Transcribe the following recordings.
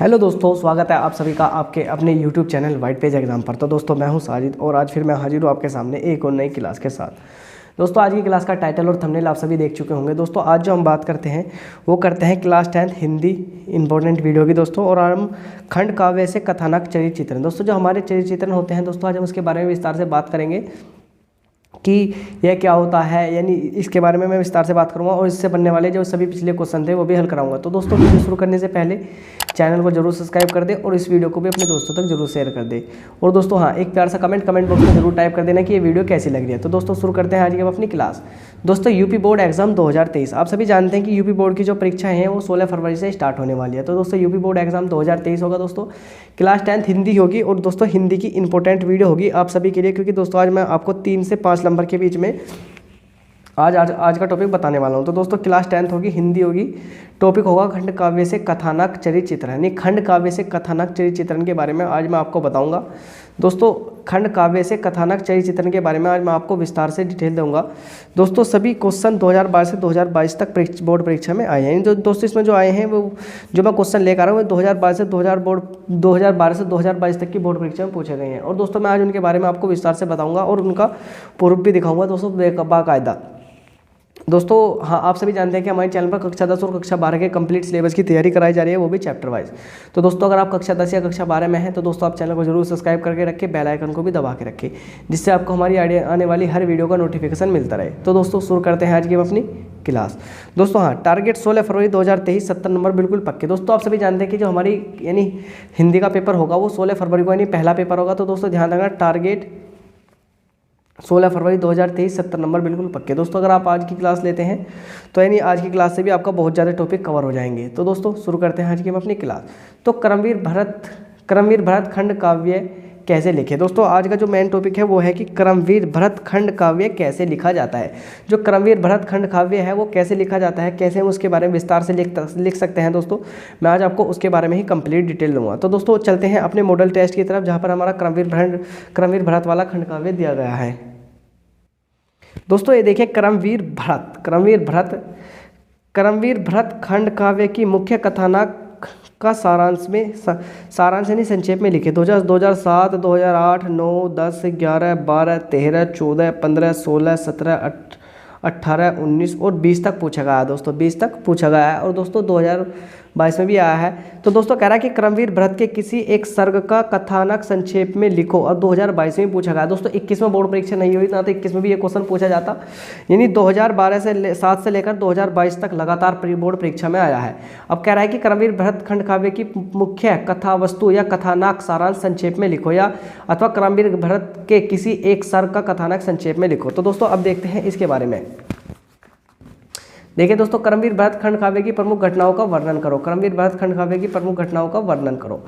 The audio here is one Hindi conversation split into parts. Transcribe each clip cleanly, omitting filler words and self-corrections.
हेलो दोस्तों, स्वागत है आप सभी का आपके अपने YouTube channel white page exam पर। तो दोस्तों मैं हूं साजिद और आज फिर मैं हाजिर हूं आपके सामने एक और नई क्लास के साथ। दोस्तों आज की क्लास का टाइटल और थंबनेल आप सभी देख चुके होंगे। दोस्तों आज जो हम बात करते हैं वो करते हैं क्लास 10 हिंदी इंपॉर्टेंट वीडियो की दोस्तों। और हम खंड काव्य से कथानक चरित्र चित्रण, दोस्तों जो हमारे चरित्र चित्रण होते हैं दोस्तों, आज हम उसके बारे में विस्तार से बात करेंगे कि यह क्या होता है, यानी इसके बारे में मैं विस्तार से बात करूंगा और इससे बनने वाले जो सभी पिछले क्वेश्चन थे वो भी हल कराऊंगा। तो दोस्तों वीडियो शुरू करने से पहले चैनल को जरूर सब्सक्राइब कर दे और इस वीडियो को भी अपने दोस्तों तक जरूर शेयर कर दे। और दोस्तों हाँ, एक प्यार सा कमेंट बॉक्स में जरूर टाइप कर देना कि ये वीडियो कैसी लग रही है। तो दोस्तों शुरू करते हैं आज की अपनी क्लास। दोस्तों यूपी बोर्ड एग्जाम 2023, आप सभी जानते हैं कि यूपी बोर्ड की जो परीक्षाएं हैं वो 16 फरवरी से स्टार्ट होने वाली है। तो दोस्तों यूपी बोर्ड एग्जाम 2023 होगा दोस्तों। क्लास 10 हिंदी होगी और दोस्तों हिंदी की इंपॉर्टेंट वीडियो होगी आप सभी के लिए, क्योंकि दोस्तों आज मैं आपको 3 से 5 नंबर के बीच में आज का टॉपिक बताने वाला हूं। तो दोस्तों क्लास 10 होगी, हिंदी होगी, टॉपिक होगा खंड काव्य से कथानक चरित्र चित्रण, यानी खंड काव्य से कथानक चरित्र चित्रण के बारे में आज मैं आपको बताऊंगा। दोस्तों खंड काव्य से कथानक चरित्र चित्रण के बारे में आज मैं आपको विस्तार से डिटेल दूंगा। दोस्तों सभी क्वेश्चन 2012 से 2022 तक बोर्ड परीक्षा में आए हैं। जो दोस्तों इसमें जो आए हैं वो जो मैं क्वेश्चन लेकर आ रहा हूँ 2012 से 2022 तक की बोर्ड परीक्षा में पूछे गए हैं। और दोस्तों मैं आज उनके बारे में आपको विस्तार से बताऊँगा और उनका प्रूफ भी दिखाऊँगा दोस्तों बाकायदा। दोस्तों हाँ, आप सभी जानते हैं कि हमारे चैनल पर कक्षा 10 और कक्षा 12 के कंप्लीट सिलेबस की तैयारी कराई जा रही है, वो भी चैप्टर वाइज। तो दोस्तों अगर आप कक्षा 10 या कक्षा 12 में हैं तो दोस्तों आप चैनल को जरूर सब्सक्राइब करके रखें, बेल आइकन को भी दबा के रखें, जिससे आपको हमारी आने वाली हर वीडियो का नोटिफिकेशन मिलता रहे। तो दोस्तों शुरू करते हैं आज की अपनी क्लास। दोस्तों हाँ, टारगेट 16 फरवरी 2023, 70 नंबर बिल्कुल पक्के। दोस्तों आप सभी जानते हैं कि जो हमारी यानी हिंदी का पेपर होगा वो 16 फरवरी को यानी पहला पेपर होगा। तो दोस्तों ध्यान रखना, टारगेट 16 फरवरी 2023, 70 नंबर बिल्कुल पक्के। दोस्तों अगर आप आज की क्लास लेते हैं तो यानी आज की क्लास से भी आपका बहुत ज़्यादा टॉपिक कवर हो जाएंगे। तो दोस्तों शुरू करते हैं आज की हम अपनी क्लास। तो करमवीर भरत खंड काव्य कैसे लिखे। दोस्तों आज का जो मेन टॉपिक है वो है कि करमवीर भरत खंड काव्य कैसे लिखा जाता है। जो करमवीर भरत खंड काव्य है वो कैसे लिखा जाता है, कैसे हम उसके बारे में विस्तार से लिख सकते हैं दोस्तों, मैं आज आपको उसके बारे में ही कंप्लीट डिटेल दूंगा। तो दोस्तों चलते हैं अपने मॉडल टेस्ट की तरफ, जहाँ पर हमारा करमवीर भरत वाला खंड काव्य दिया गया है। दोस्तों ये देखिए, करमवीर भरत खंड काव्य की मुख्य कथानक का सारांश यानी संक्षेप में लिखे। 2007, 2008, 9, 10, 11, 12, 13, 14, 15, 16, 17, 18, 19 और 20 तक पूछा गया है। दोस्तों 20 तक पूछा गया है और दोस्तों 2022 में भी आया है। तो दोस्तों कह रहा है कि करमवीर भरत के किसी एक सर्ग का कथानक संक्षेप में लिखो, और 2022 में पूछा गया। दोस्तों 21 में बोर्ड परीक्षा नहीं हुई ना, तो 21 में भी ये क्वेश्चन पूछा जाता, यानी 2012 से लेकर 2022 तक लगातार प्री बोर्ड परीक्षा में आया है। अब कह रहा है कि करमवीर भरत खंड काव्य की मुख्य कथा वस्तु या कथानक सारांश संक्षेप में लिखो, या अथवा करमवीर भरत के किसी एक सर्ग का कथानक संक्षेप में लिखो। तो दोस्तों अब देखते हैं इसके बारे में। देखिए दोस्तों, करमवीर भरत खंड काव्य की प्रमुख घटनाओं का वर्णन करो। करमवीर भरत खंड काव्य की प्रमुख घटनाओं का वर्णन करो।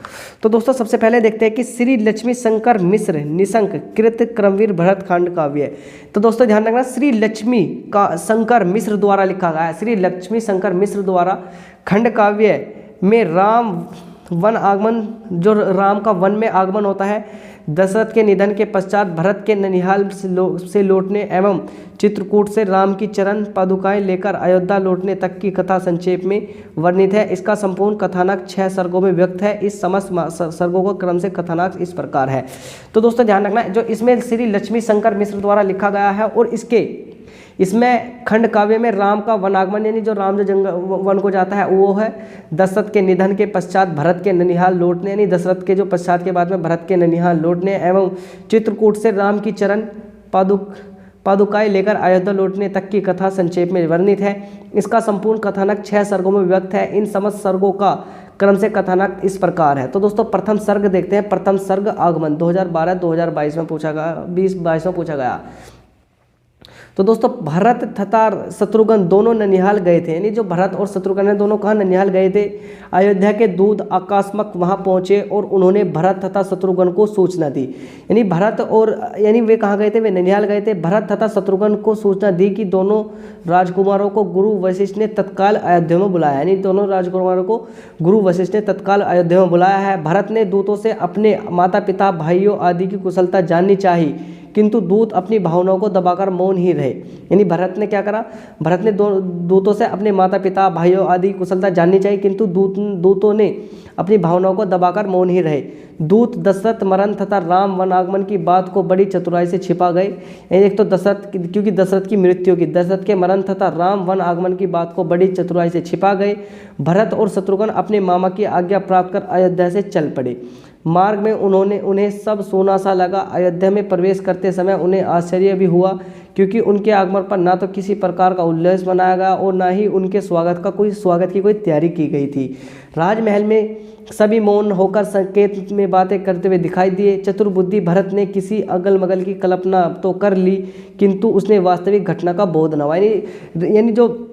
तो दोस्तों सबसे पहले देखते हैं कि श्री लक्ष्मी शंकर मिश्र निशंक कृत करमवीर भरत खंड काव्य। तो दोस्तों ध्यान रखना, श्री लक्ष्मी का शंकर मिश्र द्वारा लिखा गया है। श्री लक्ष्मी शंकर मिश्र द्वारा खंड काव्य में राम वन आगमन, जो राम का वन में आगमन होता है, दशरथ के निधन के पश्चात भरत के ननिहाल से लौटने एवं चित्रकूट से राम की चरण पादुकाएं लेकर अयोध्या लौटने तक की कथा संक्षेप में वर्णित है। इसका संपूर्ण कथानक 6 सर्गों में व्यक्त है। इस समस्त सर्गों का क्रम से कथानक इस प्रकार है। तो दोस्तों ध्यान रखना, जो इसमें श्री लक्ष्मी शंकर मिश्र द्वारा लिखा गया है और इसमें खंड काव्य में राम का वनागमन, यानी जो राम जो जंगल वन को जाता है वो है, दशरथ के निधन के पश्चात भरत के ननिहाल लौटने, यानी दशरथ के जो पश्चात के बाद में भरत के ननिहाल लौटने एवं चित्रकूट से राम की चरण पादुकाएं लेकर अयोध्या लौटने तक की कथा संक्षेप में वर्णित है। इसका संपूर्ण कथानक 6 सर्गों में व्यक्त है। इन समस्त सर्गों का क्रम से कथानक इस प्रकार है। तो दोस्तों प्रथम सर्ग देखते हैं। प्रथम सर्ग आगमन 2012-2022 में पूछा गया, 2022 में पूछा गया। तो दोस्तों भरत तथा शत्रुघ्न दोनों ननिहाल गए थे, यानी जो भरत और शत्रुघ्न है दोनों कहाँ ननिहाल गए थे। अयोध्या के दूत आकस्मक वहां पहुंचे और उन्होंने भरत तथा शत्रुघ्न को सूचना दी, यानी भरत और यानी वे कहाँ गए थे, वे ननिहाल गए थे। भरत तथा शत्रुघ्न को सूचना दी कि दोनों राजकुमारों को गुरु वशिष्ठ ने तत्काल अयोध्या में बुलाया, यानी दोनों राजकुमारों को गुरु वशिष्ठ ने तत्काल अयोध्या में बुलाया है। भरत ने दूतों से अपने माता पिता भाइयों आदि की कुशलता जाननी चाहिए, किंतु दूत अपनी भावनाओं को दबाकर मौन ही रहे। यानी भरत ने क्या करा, भरत ने दूतों से अपने माता पिता भाइयों आदि कुशलता जाननी चाहिए, किंतु दूतों ने अपनी भावनाओं को दबाकर मौन ही रहे। दूत दशरथ मरण तथा राम वन आगमन की बात को बड़ी चतुराई से छिपा गए। एक तो दशरथ, क्योंकि दशरथ की मृत्यु की, दशरथ के मरण तथा राम वन आगमन की बात को बड़ी चतुराई से छिपा गए। भरत और शत्रुघ्न अपने मामा की आज्ञा प्राप्त कर अयोध्या से चल पड़े। मार्ग में उन्हें सब सोना सा लगा। अयोध्या में प्रवेश करते समय उन्हें आश्चर्य भी हुआ, क्योंकि उनके आगमन पर ना तो किसी प्रकार का उल्लास मनाया गया और ना ही उनके स्वागत की कोई तैयारी की गई थी। राजमहल में सभी मौन होकर संकेत में बातें करते हुए दिखाई दिए। चतुर्बुद्धि भरत ने किसी अगल मगल की कल्पना तो कर ली, किंतु उसने वास्तविक घटना का बोध न हुआ। यानी जो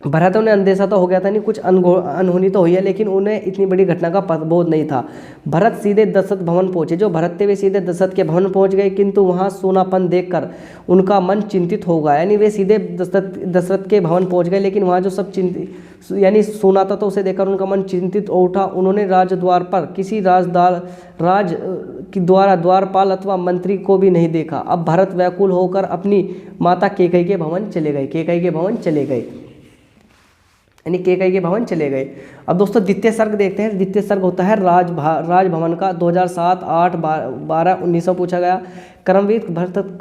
भरत उन्हें अंदेशा तो हो गया था, नहीं कुछ अनहोनी तो हुई है, लेकिन उन्हें इतनी बड़ी घटना का बोध नहीं था। भरत सीधे दशरथ भवन पहुंचे। जो भरत थे वे सीधे दशरथ के भवन पहुंच गए, किंतु वहां सोनापन देखकर उनका मन चिंतित हो गया। यानी वे सीधे दशरथ के भवन पहुंच गए, लेकिन वहां जो सब चिंतित यानी सोना था तो उसे देखकर उनका मन चिंतित हो उठा। उन्होंने राजद्वार पर किसी द्वारपाल अथवा मंत्री को भी नहीं देखा। अब भरत व्याकुल होकर अपनी माता केकई के भवन चले गए। यानी केकई के भवन चले गए। अब दोस्तों द्वितीय सर्ग देखते हैं। द्वितीय सर्ग होता है राजभवन का। 2007, 8, 12, 1900 पूछा गया। क्रमविद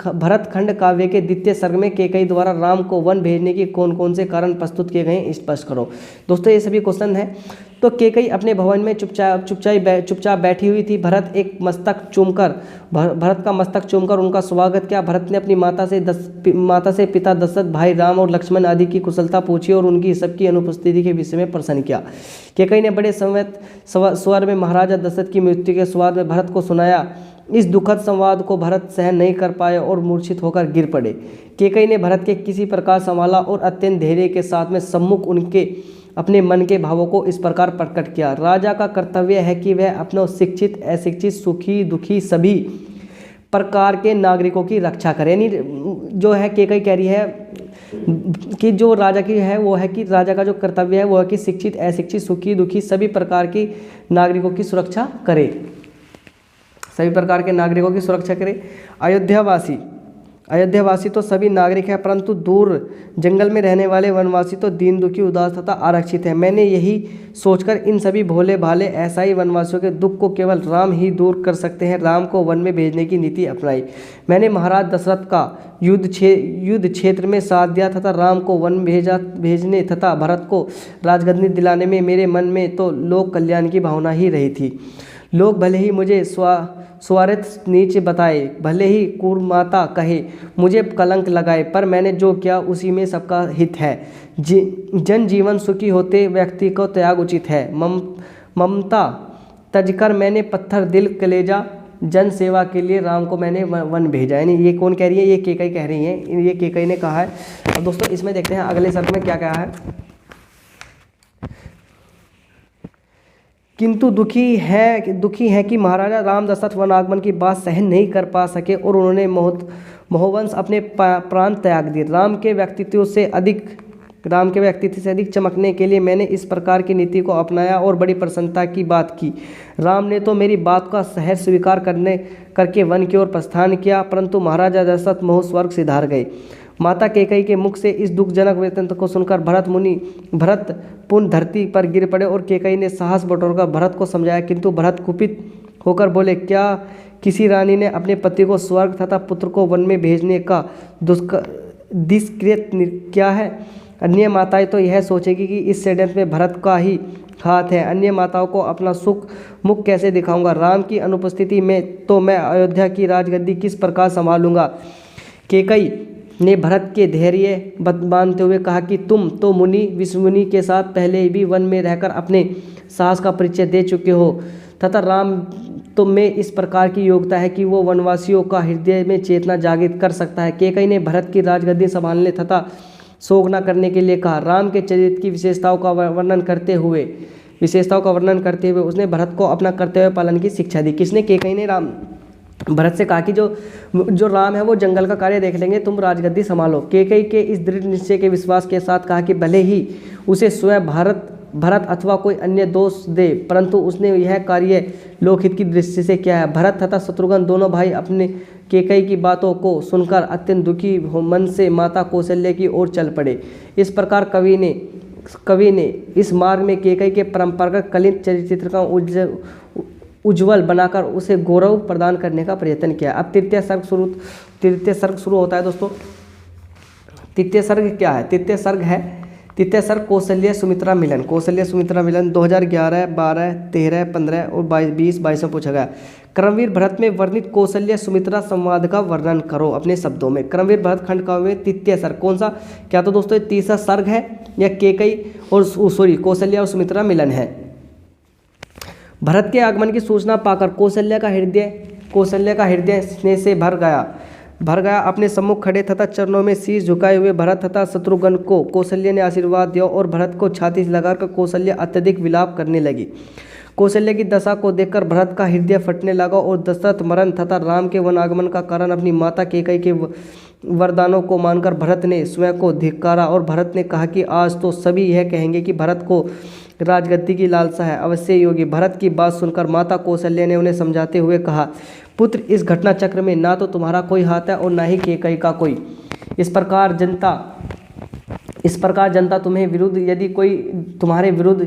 भरत खंड काव्य के द्वितीय सर्ग में केकई द्वारा राम को वन भेजने की कौन कौन से कारण प्रस्तुत किए गए हैं, स्पष्ट करो। दोस्तों ये सभी क्वेश्चन है। तो केकई अपने भवन में चुपचाप बैठी हुई थी। भरत का मस्तक चूमकर उनका स्वागत किया। भरत ने अपनी माता से पिता दशरथ, भाई राम और लक्ष्मण आदि की कुशलता पूछी और उनकी सबकी अनुपस्थिति के विषय में प्रश्न किया। केकई ने बड़े स्वर में महाराजा दशरथ की मृत्यु के संवाद में भरत को सुनाया। इस दुखद संवाद को भरत सहन नहीं कर पाए और मूर्छित होकर गिर पड़े। केकई ने भरत के किसी प्रकार संभाला और अत्यंत धैर्य के साथ में सम्मुख उनके अपने मन के भावों को इस प्रकार प्रकट किया। राजा का कर्तव्य है कि वह अपने शिक्षित, अशिक्षित, सुखी, दुखी सभी प्रकार के नागरिकों की रक्षा करे। यानी जो है केकई कह रही है कि जो राजा की है वो है कि राजा का जो कर्तव्य है वो है कि शिक्षित, अशिक्षित, सुखी, दुखी सभी प्रकार की नागरिकों की सुरक्षा करे। अयोध्यावासी तो सभी नागरिक हैं, परंतु दूर जंगल में रहने वाले वनवासी तो दीन, दुखी, उदास तथा आरक्षित हैं। मैंने यही सोचकर इन सभी भोले भाले ऐसाई वनवासियों के दुख को केवल राम ही दूर कर सकते हैं, राम को वन में भेजने की नीति अपनाई। मैंने महाराज दशरथ का युद्ध क्षेत्र में साथ दिया तथा राम को वन भेजने तथा भरत को राजगद्दी दिलाने में मेरे मन में तो लोक कल्याण की भावना ही रही थी। लोग भले ही मुझे स्वार्थ नीच बताए, भले ही कुमाता कहे, मुझे कलंक लगाए, पर मैंने जो किया उसी में सबका हित है। जन जीवन सुखी होते व्यक्ति को त्याग उचित है। ममता तजकर मैंने पत्थर दिल कलेजा, जन सेवा के लिए राम को मैंने वन भेजा। यानी ये कौन कह रही है? ये केकई कह रही है, ये केकई ने कहा है। अब दोस्तों इसमें देखते हैं अगले शब्द में क्या कहा है। किंतु दुखी है कि महाराजा राम दशरथ वन आगमन की बात सहन नहीं कर पा सके और उन्होंने मोहवंश अपने प्राण त्याग दिए। राम के व्यक्तित्व से अधिक चमकने के लिए मैंने इस प्रकार की नीति को अपनाया और बड़ी प्रसन्नता की बात की। राम ने तो मेरी बात का सहर्ष स्वीकार करके वन की ओर प्रस्थान किया, परंतु महाराजा दशरथ मोह स्वर्ग सिधार गए। माता केकई के मुख से इस दुखजनक वृत्तांत को सुनकर भरत पुनः धरती पर गिर पड़े और केकई ने साहस बटोरकर भरत को समझाया, किंतु भरत कुपित होकर बोले, क्या किसी रानी ने अपने पति को स्वर्ग तथा पुत्र को वन में भेजने का दुष्कृत्य क्या है? अन्य माताएं तो यह सोचेगी कि इस षड्यंत्र में भरत का ही हाथ है। अन्य माताओं को अपना मुख कैसे दिखाऊंगा? राम की अनुपस्थिति में तो मैं अयोध्या की राजगद्दी किस प्रकार संभालूंगा? केकई ने भरत के धैर्य बांधते हुए कहा कि तुम तो मुनि विश्वमुनि के साथ पहले भी वन में रहकर अपने साहस का परिचय दे चुके हो तथा राम तुम में इस प्रकार की योग्यता है कि वो वनवासियों का हृदय में चेतना जागृत कर सकता है। केकई ने भरत की राजगद्दी संभालने तथा शोक न करने के लिए कहा। राम के चरित्र की विशेषताओं का वर्णन करते हुए उसने भरत को अपना कर्तव्य पालन की शिक्षा दी। किसने? केकई ने भरत से कहा कि जो राम है वो जंगल का कार्य देख लेंगे, तुम राजगद्दी संभालो। केकई के इस दृढ़ निश्चय के विश्वास के साथ कहा कि भले ही उसे स्वयं भरत अथवा कोई अन्य दोष दे, परंतु उसने यह कार्य लोकहित की दृष्टि से किया है। भरत तथा शत्रुघ्न दोनों भाई अपने कैकेयी की बातों को सुनकर अत्यंत दुखी मन से माता कौशल्या की ओर चल पड़े। इस प्रकार कवि ने इस मार्ग में कैकेयी के परंपरागत कलित चरित्र का उज्ज्वल बनाकर उसे गौरव प्रदान करने का प्रयत्न किया। अब तृतीय सर्ग शुरू होता है दोस्तों। तृतीय सर्ग क्या है? तृतीय सर्ग कौशल्या सुमित्रा मिलन। कौशल्या सुमित्रा मिलन 2011, 12, 13, 15 और 22 में पूछा गया। क्रमवीर भरत में वर्णित कौशल्या सुमित्रा संवाद का वर्णन करो अपने शब्दों में। क्रमवीर भरत खंड काव्य में तृतीय सर्ग कौन सा? क्या तो दोस्तों तीसरा सर्ग है या कैकेयी और कौशल्या और सुमित्रा मिलन है। भरत के आगमन की सूचना पाकर कौशल्या का हृदय स्नेह से भर गया। अपने सम्मुख खड़े तथा चरणों में शीश झुकाए हुए भरत तथा शत्रुघ्न को कौशल्या ने आशीर्वाद दिया और भरत को छाती से लगाकर कौशल्या अत्यधिक विलाप करने लगी। कौशल्या की दशा को देखकर भरत का हृदय फटने लगा और दशरथ मरण तथा राम के वनागमन का कारण अपनी माता कैकेयी के वरदानों को मानकर भरत ने स्वयं को धिक्कारा और भरत ने कहा कि आज तो सभी यह कहेंगे कि भरत को राजगद्दी की लालसा है, अवश्य योगी। भरत की बात सुनकर माता कौशल्या ने उन्हें समझाते हुए कहा, पुत्र इस घटना चक्र में ना तो तुम्हारा कोई हाथ है और ना ही कैकेयी का कोई। इस प्रकार जनता तुम्हारे विरुद्ध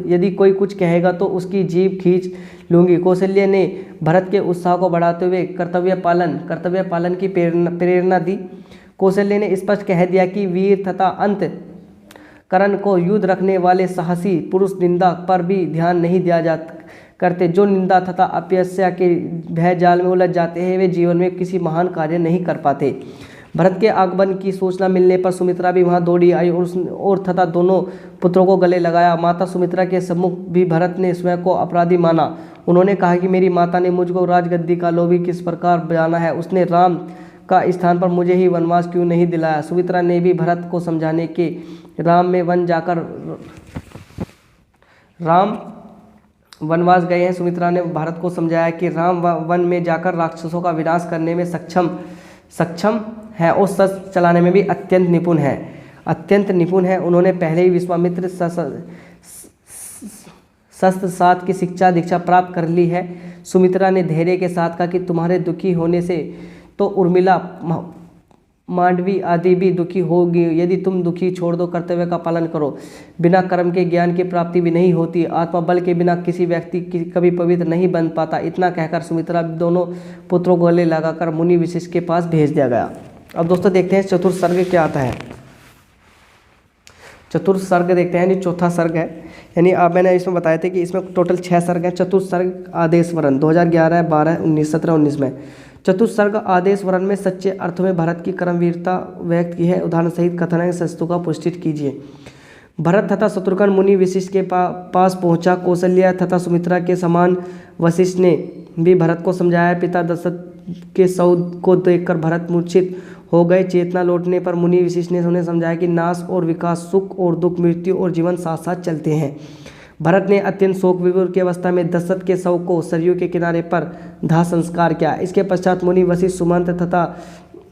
यदि कोई कुछ कहेगा तो उसकी जीभ खींच लूंगी। कौशल्या ने भरत के उत्साह को बढ़ाते हुए कर्तव्य पालन की प्रेरणा दी। कौशल्या ने स्पष्ट कह दिया कि वीर तथा अंत करण को युद्ध रखने वाले साहसी पुरुष निंदा पर भी ध्यान नहीं दिया करते। जो निंदा तथा अपयस्या के भय जाल में उलझ जाते हैं वे जीवन में किसी महान कार्य नहीं कर पाते। भरत के आगमन की सूचना मिलने पर सुमित्रा भी वहां दौड़ी आई और तथा दोनों पुत्रों को गले लगाया। माता सुमित्रा के सम्मुख भी भरत ने स्वयं को अपराधी माना। उन्होंने कहा कि मेरी माता ने मुझको राजगद्दी का लोभी किस प्रकार जाना है, उसने राम का स्थान पर मुझे ही वनवास क्यों नहीं दिलाया। सुमित्रा ने भी भरत को समझाने के राम वनवास गए हैं। सुमित्रा ने भारत को समझाया कि राम वन में जाकर राक्षसों का विनाश करने में सक्षम है और शस्त्र चलाने में भी अत्यंत निपुण है। उन्होंने पहले ही विश्वामित्र शस्त्र सात की शिक्षा दीक्षा प्राप्त कर ली है। सुमित्रा ने धैर्य के साथ कहा कि तुम्हारे दुखी होने से तो उर्मिला मांडवी आदि भी दुखी होगी। यदि तुम दुखी छोड़ दो, कर्तव्य का पालन करो। बिना कर्म के ज्ञान की प्राप्ति भी नहीं होती। आत्मा बल के बिना किसी व्यक्ति कभी पवित्र नहीं बन पाता। इतना कहकर सुमित्रा दोनों पुत्रों को गले लगाकर मुनि वशिष्ठ के पास भेज दिया गया। अब दोस्तों देखते हैं चतुर्थ सर्ग क्या आता है। चतुर्थ सर्ग देखते हैं, यानी चौथा सर्ग है। यानी आप मैंने इसमें बताया था कि इसमें टोटल 6 सर्ग हैं। चतुर्थ सर्ग आदेश वरण 2011, 12, 19, 17, 19 में। चतुर्थ सर्ग आदेश वरण में सच्चे अर्थ में भरत की कर्मवीरता व्यक्त की है। उदाहरण सहित कथन है, सस्तु का पुष्टित कीजिए। भरत तथा शत्रुघ्न मुनि वशिष्ठ के पास पहुंचा। कौशल्या तथा सुमित्रा के समान वशिष्ठ ने भी भरत को समझाया। पिता दशरथ के सौद को देखकर भरत मूर्छित हो गए। चेतना लौटने पर मुनि वशिष्ठ ने उन्हें समझाया कि नाश और विकास, सुख और दुख, मृत्यु और जीवन साथ साथ चलते हैं। भरत ने अत्यंत शोक विभोर की अवस्था में दशरथ के शव को सरयू के किनारे पर दाह संस्कार किया। इसके पश्चात मुनि वशिष्ठ, सुमंत तथा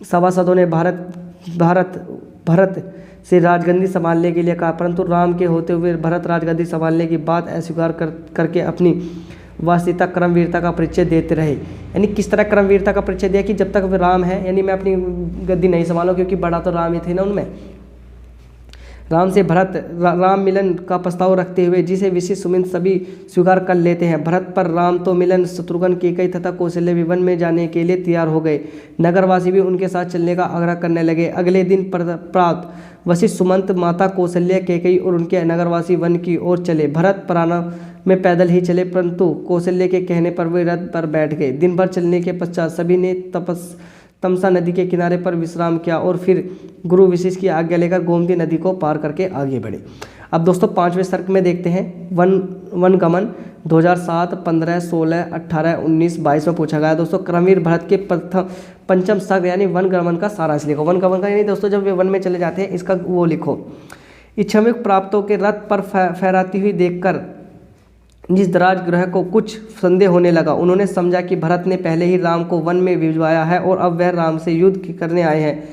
सभासदों ने भरत से राजगद्दी संभालने के लिए कहा, परंतु राम के होते हुए भरत राजगद्दी संभालने की बात अस्वीकार करके अपनी वास्तविकता क्रमवीरता का परिचय देते रहे। यानी किस तरह क्रमवीरता का परिचय दिया कि जब तक वे राम है, यानी मैं अपनी गद्दी नहीं संभालूं, क्योंकि बड़ा तो राम ही थे ना उनमें। राम से भरत राम मिलन का प्रस्ताव रखते हुए जिसे विशिष्ट सुमित सभी स्वीकार कर लेते हैं। भरत पर राम तो मिलन, शत्रुघ्न, कैकेयी तथा कौशल्या भी वन में जाने के लिए तैयार हो गए। नगरवासी भी उनके साथ चलने का आग्रह करने लगे। अगले दिन प्रातः वशिष्ठ, सुमंत, माता कौशल्या, कैकेयी और उनके नगरवासी वन की ओर चले। भरत प्रारंभ में पैदल ही चले, परंतु कौशल्या के कहने पर वे रथ पर बैठ गए। दिन भर चलने के पश्चात सभी ने तमसा नदी के किनारे पर विश्राम किया और फिर गुरु वशिष्ठ की आज्ञा लेकर गोमती नदी को पार करके आगे बढ़े। अब दोस्तों 5वें सर्ग में देखते हैं वनगमन 2007, 15, 16, 18, 19, 22 में पूछा गया। दोस्तों क्रमवीर भरत के पंचम सर्ग यानी वनगमन का सारांश लिखो। वनगमन का यानी दोस्तों जब वे वन में चले जाते हैं इसका वो लिखो। इच्छामिक प्राप्तों के रथ पर फहराती हुई देखकर जिस दराज ग्रह को कुछ संदेह होने लगा, उन्होंने समझा कि भरत ने पहले ही राम को वन में भिजवाया है और अब वह राम से युद्ध करने आए हैं,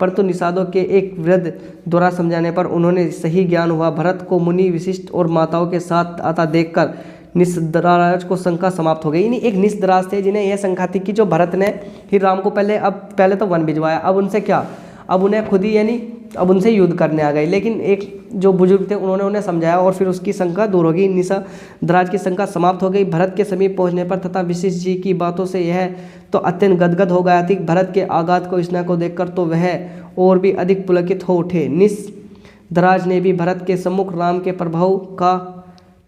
परंतु निषादों के एक वृद्ध द्वारा समझाने पर उन्होंने सही ज्ञान हुआ। भरत को मुनि विशिष्ट और माताओं के साथ आता देखकर निषदराज को शंका समाप्त हो गई। यानी एक निषदराज थे जिन्हें यह शंका थी कि जो भरत ने ही राम को पहले तो वन भिजवाया, अब उनसे क्या, अब उन्हें खुद ही यानी अब उनसे युद्ध करने आ गए। लेकिन एक जो बुजुर्ग थे उन्होंने उन्हें समझाया और फिर उसकी शंका दूर हो गई, निषदराज की शंका समाप्त हो गई। भरत के समीप पहुंचने पर तथा वशिष्ठ जी की बातों से यह तो अत्यंत गदगद हो गया थी। भरत के आघात को स्नेह को देखकर तो वह और भी अधिक पुलकित हो उठे। निषदराज ने भी भरत के सम्मुख राम के प्रभाव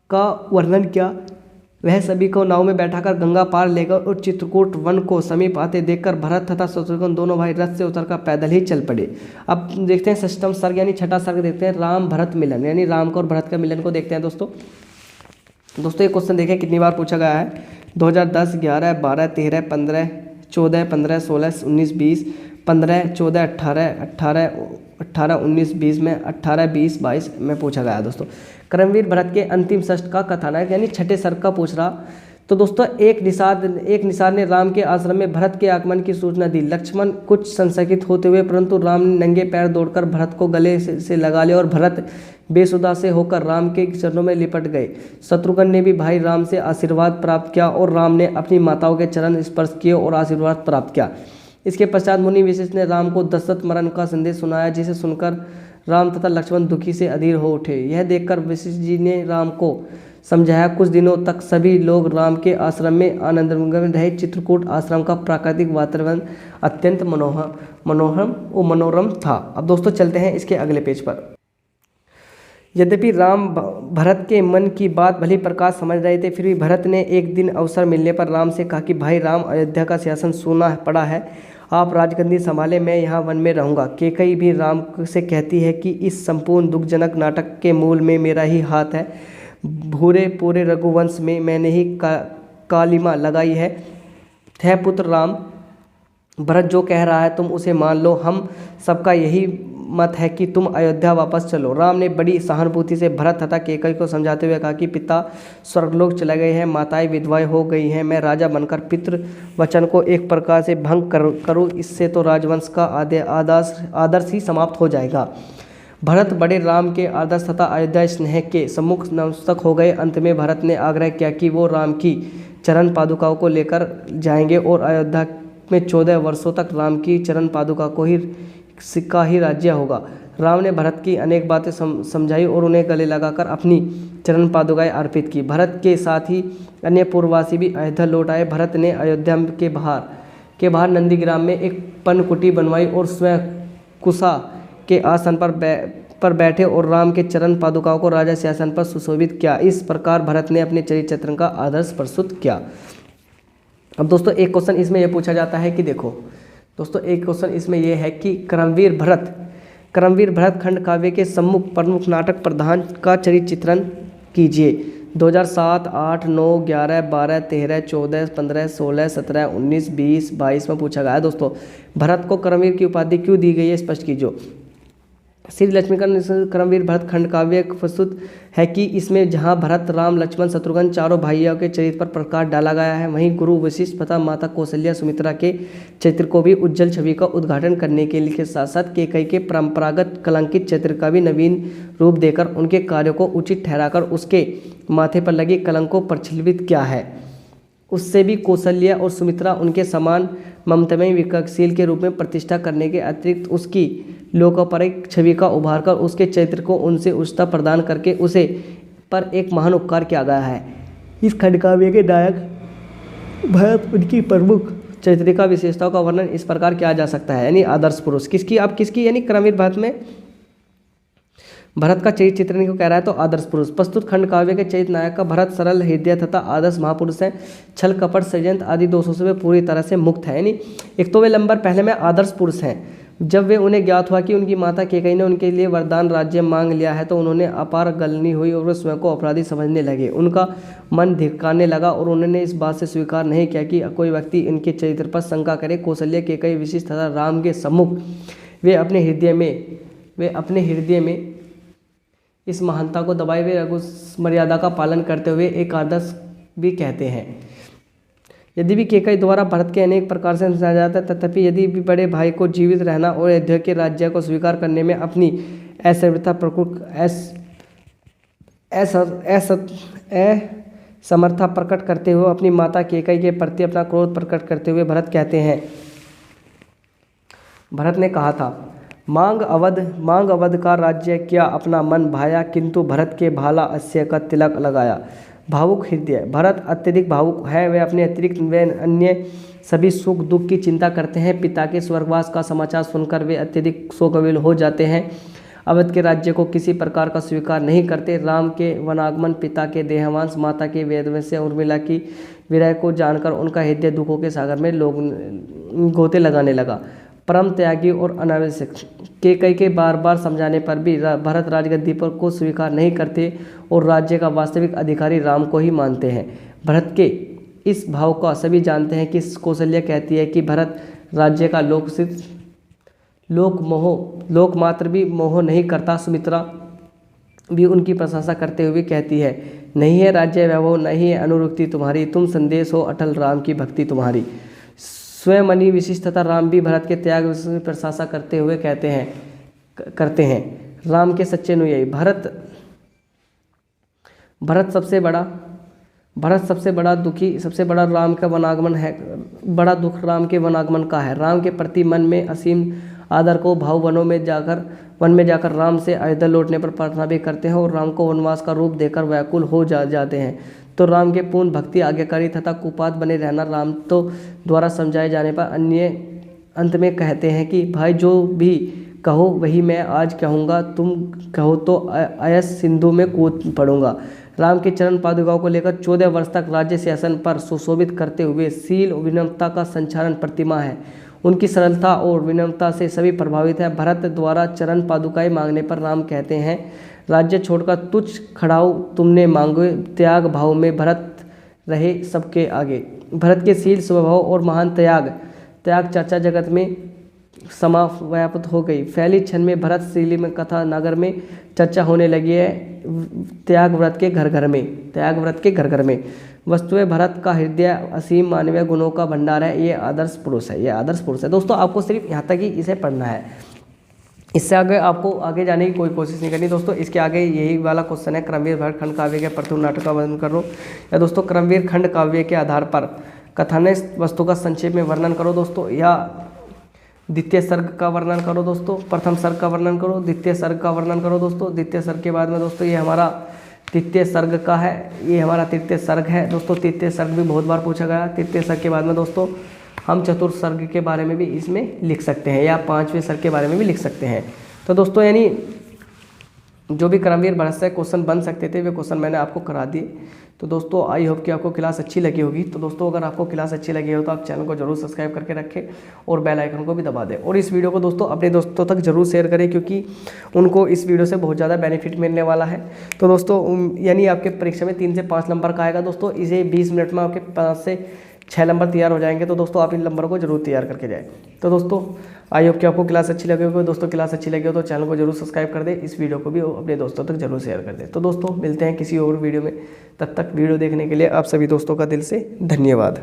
का वर्णन किया। वह सभी को नाव में बैठाकर गंगा पार ले गए और चित्रकूट वन को समीप आते देखकर भरत तथा शत्रुघ्न दोनों भाई रथ से उतरकर पैदल ही चल पड़े। अब देखते हैं षष्ठम सर्ग यानी छठा सर्ग देखते हैं, राम भरत मिलन, यानी राम का और भरत का मिलन को देखते हैं। दोस्तों ये क्वेश्चन देखें कितनी बार पूछा गया है, 2010, 11, 12, 13, 15, 14, 15, 16, 19, 20, 15, 14, 18, 19, 20 में 18, 20, 22 में पूछा गया है। दोस्तों कर्मवीर भरत के अंतिम षष्ठ का कथानक यानी छठे सर्ग का पूछ रहा। तो दोस्तों एक निषाद ने राम के आश्रम में भरत के आगमन की सूचना दी। लक्ष्मण कुछ संशयित होते हुए परंतु राम ने नंगे पैर दौड़कर भरत को गले से लगा लिया और भरत बेसुदा से होकर राम के चरणों में लिपट गए। शत्रुघ्न ने भी भाई राम से आशीर्वाद प्राप्त किया और राम ने अपनी माताओं के चरण स्पर्श किए और आशीर्वाद प्राप्त किया। इसके पश्चात मुनि वशिष्ठ ने राम को दशरथ मरण का संदेश सुनाया, जिसे सुनकर राम तथा लक्ष्मण दुखी से अधीर हो उठे। यह देखकर वशिष्ठ जी ने राम को समझाया। कुछ दिनों तक सभी लोग राम के आश्रम में आनंदमग्न रहे। चित्रकूट आश्रम का प्राकृतिक वातावरण अत्यंत मनोरम था। अब दोस्तों चलते हैं इसके अगले पेज पर। यद्यपि राम भरत के मन की बात भली प्रकार समझ रहे थे, फिर भी भरत ने एक दिन अवसर मिलने पर राम से कहा कि भाई राम, अयोध्या का सिंहासन सूना पड़ा है, आप राजगद्दी संभाले, मैं यहाँ वन में रहूँगा। केकई भी राम से कहती है कि इस संपूर्ण दुखजनक नाटक के मूल में मेरा ही हाथ है। पूरे रघुवंश में मैंने ही कालिमा लगाई है पुत्र राम। भरत जो कह रहा है तुम उसे मान लो, हम सबका यही मत है कि तुम अयोध्या वापस चलो। राम ने बड़ी सहानुभूति से भरत तथा केकई को समझाते हुए कहा कि पिता स्वर्गलोक चले गए हैं, माताएं विधवाएं हो गई हैं, मैं राजा बनकर पितृ वचन को एक प्रकार से भंग करूँ, इससे तो राजवंश का आदर्श ही समाप्त हो जाएगा। भरत बड़े राम के आदर्श तथा अयोध्या स्नेह के सम्मुख नतमस्तक हो गए। अंत में भरत ने आग्रह किया कि वो राम की चरण पादुकाओं को लेकर जाएंगे और अयोध्या में 14 वर्षों तक राम की चरण पादुका का ही राज्य होगा। राम ने भरत की अनेक बातें समझाई और उन्हें गले लगाकर अपनी चरण पादुकाएं अर्पित की। भरत के साथ ही अन्य पूर्ववासी भी अयोध्या लौट आए। भरत ने अयोध्या के बाहर नंदीग्राम में एक पनकुटी बनवाई और स्वयं कुशा के आसन पर बैठे और राम के चरण पादुकाओं को राजा सिंहासन पर सुशोभित किया। इस प्रकार भरत ने अपने चरित्र चित्रण का आदर्श प्रस्तुत किया। अब दोस्तों एक क्वेश्चन इसमें यह पूछा जाता है कि देखो दोस्तों एक क्वेश्चन इसमें यह है कि कर्मवीर भरत खंड काव्य के सम्मुख प्रमुख नाटक प्रधान का चरित्र चित्रण कीजिए। 2007, 8, 9, 11, 12, 13, 14, 15, 16, 17, 19, 20, 22 में पूछा गया है। दोस्तों भरत को कर्मवीर की उपाधि क्यों दी गई है, स्पष्ट कीजिए। श्री लक्ष्मीकांत कर्मवीर भरत खंड काव्य प्रस्तुत है कि इसमें जहां भरत, राम, लक्ष्मण, शत्रुघ्न चारों भाइयों के चरित्र पर प्रकाश डाला गया है, वहीं गुरु वशिष्ठ तथा माता कौशल्या सुमित्रा के चरित्र को भी उज्जवल छवि का उद्घाटन करने के साथ साथ केकई के परंपरागत कलंकित चरित्र का भी नवीन रूप देकर उनके कार्यों को उचित ठहराकर उसके माथे पर लगे कलंक को प्रक्षालित किया है। उससे भी कौशल्या और सुमित्रा उनके समान ममतामयी विकासशील के रूप में प्रतिष्ठा करने के अतिरिक्त उसकी लोकोपरिक छवि का उभार कर उसके चरित्र को उनसे उच्चता प्रदान करके उसे पर एक महान उपकार किया गया है। इस खंड काव्य के नायक भरत, उनकी प्रमुख चरित्रिका विशेषताओं का वर्णन इस प्रकार किया जा सकता है, यानी आदर्श पुरुष किसकी यानी कर्मवीर भरत में भरत का चरित्र चित्रण को कह रहा है तो आदर्श पुरुष। प्रस्तुत खंड काव्य के चरित्र नायक का भरत सरल हृदय तथा आदर्श महापुरुष है। छल कपट षड्यंत्र आदि दोषों से वे पूरी तरह से मुक्त है, यानी एक तो वे नंबर पहले में आदर्श पुरुष हैं। जब वे उन्हें ज्ञात हुआ कि उनकी माता केकई ने उनके लिए वरदान राज्य मांग लिया है तो उन्होंने अपार गलनी हुई और वे स्वयं को अपराधी समझने लगे। उनका मन धिक्कारने लगा और उन्होंने इस बात से स्वीकार नहीं किया कि कोई व्यक्ति इनके चरित्र पर शंका करे। कौशल्या, केकई, वशिष्ठ तथा राम के सम्मुख वे अपने हृदय में इस महानता को दबाए हुए रघु मर्यादा का पालन करते हुए एक आदर्श भी कहते हैं। यदि भी केकई द्वारा भरत के अनेक प्रकार से समझाया जाता है, तथापि यदि भी बड़े भाई को जीवित रहना और अयोध्या के राज्य को स्वीकार करने में अपनी असमर्थता असमर्था प्रकट करते हुए अपनी माता केकई के प्रति अपना क्रोध प्रकट करते हुए भरत कहते हैं, भरत ने कहा था, मांग अवध का राज्य क्या अपना मन भाया, किंतु भरत के भाला अस्य का तिलक लगाया। भावुक हृदय, भरत अत्यधिक भावुक है। वे अपने अतिरिक्त वे अन्य सभी सुख दुख की चिंता करते हैं। पिता के स्वर्गवास का समाचार सुनकर वे अत्यधिक शोकविल हो जाते हैं। अवध के राज्य को किसी प्रकार का स्वीकार नहीं करते। राम के वनागमन, पिता के देहांश, माता के वेदवश से उर्मिला की विरह को जानकर उनका हृदय दुखों के सागर में गोते लगाने लगा। परम त्यागी और अनावश्यक केकई के बार बार समझाने पर भी भरत राजगद्दी पर को स्वीकार नहीं करते और राज्य का वास्तविक अधिकारी राम को ही मानते हैं। भरत के इस भाव का सभी जानते हैं कि कौशल्या कहती है कि भरत राज्य का लोक मात्र भी मोह नहीं करता। सुमित्रा भी उनकी प्रशंसा करते हुए कहती है, नहीं है राज्य वैभव, नहीं है अनुरक्ति तुम्हारी, तुम संदेश हो अटल राम की भक्ति तुम्हारी। स्वयं अनि विशिष्ट तथा राम भी भरत के त्याग की प्रशंसा करते हुए करते हैं, राम के सच्चे अनुयायी। भरत सबसे बड़ा दुखी, सबसे बड़ा राम का वनागमन है, बड़ा दुख राम के वनागमन का है। राम के प्रति मन में असीम आदर को भाव वन में जाकर राम से अयोध्या लौटने पर प्रार्थना भी करते हैं और राम को वनवास का रूप देकर व्याकुल हो जाते हैं। तो राम के पूर्ण भक्ति, आज्ञाकारी तथा कुपात बने रहना राम तो द्वारा समझाए जाने पर अन्य अंत में कहते हैं कि भाई जो भी कहो वही मैं आज कहूँगा, तुम कहो तो अयस सिंधु में कूद पड़ूंगा। राम के चरण पादुकाओं को लेकर 14 वर्ष तक राज्य शासन पर सुशोभित करते हुए शील विनम्रता का संचालन प्रतिमा है। उनकी सरलता और विनम्रता से सभी प्रभावित है। भरत द्वारा चरण पादुकाएं मांगने पर राम कहते हैं, राज्य छोड़कर तुच्छ खड़ाऊ तुमने मांगे, त्याग भाव में भरत रहे सबके आगे। भरत के शील स्वभाव और महान त्याग चर्चा जगत में समाव्याप्त हो गई। फैली क्षण में भरत शीली में कथा नगर में चर्चा होने लगी है। त्याग व्रत के घर घर में वस्तुएं भरत का हृदय असीम मानवीय गुणों का भंडार है। ये आदर्श पुरुष है। दोस्तों आपको सिर्फ यहाँ तक ही इसे पढ़ना है, इससे आगे आपको आगे जाने की कोई कोशिश नहीं करनी। दोस्तों इसके आगे यही वाला क्वेश्चन है, क्रमवीर भरत खंड काव्य के प्रथम नाटक का वर्णन करो। या दोस्तों क्रमवीर खंड काव्य के आधार पर कथानक वस्तु का संक्षेप में वर्णन करो दोस्तों, या द्वितीय सर्ग का वर्णन करो दोस्तों, प्रथम सर्ग का वर्णन करो, द्वितीय सर्ग का वर्णन करो दोस्तों। द्वितीय सर्ग के बाद में दोस्तों ये हमारा तृतीय सर्ग का है, ये हमारा तृतीय सर्ग है दोस्तों। तृतीय सर्ग भी बहुत बार पूछा गया। तृतीय सर्ग के बाद में दोस्तों हम चतुर्थ सर्ग के बारे में भी इसमें लिख सकते हैं, या पांचवें सर्ग के बारे में भी लिख सकते हैं। तो दोस्तों यानी जो भी क्रमवीर भरत से क्वेश्चन बन सकते थे वे क्वेश्चन मैंने आपको करा दिए। तो दोस्तों आई होप कि आपको क्लास अच्छी लगी होगी। तो दोस्तों अगर आपको क्लास अच्छी लगी हो तो आप चैनल को जरूर सब्सक्राइब करके रखें और बेल आइकन को भी दबा दें, और इस वीडियो को दोस्तों अपने दोस्तों तक जरूर शेयर करें, क्योंकि उनको इस वीडियो से बहुत ज़्यादा बेनिफिट मिलने वाला है। तो दोस्तों यानी आपके परीक्षा में 3 से 5 नंबर का आएगा दोस्तों। इसे 20 मिनट में आपके 5 से 6 नंबर तैयार हो जाएंगे। तो दोस्तों आप इन नंबरों को जरूर तैयार करके जाएं। तो दोस्तों आई होप कि आपको क्लास अच्छी लगी होगी। दोस्तों क्लास अच्छी लगी हो तो चैनल को जरूर सब्सक्राइब कर दें, इस वीडियो को भी अपने दोस्तों तक जरूर शेयर कर दें। तो दोस्तों मिलते हैं किसी और वीडियो में, तब तक वीडियो देखने के लिए आप सभी दोस्तों का दिल से धन्यवाद।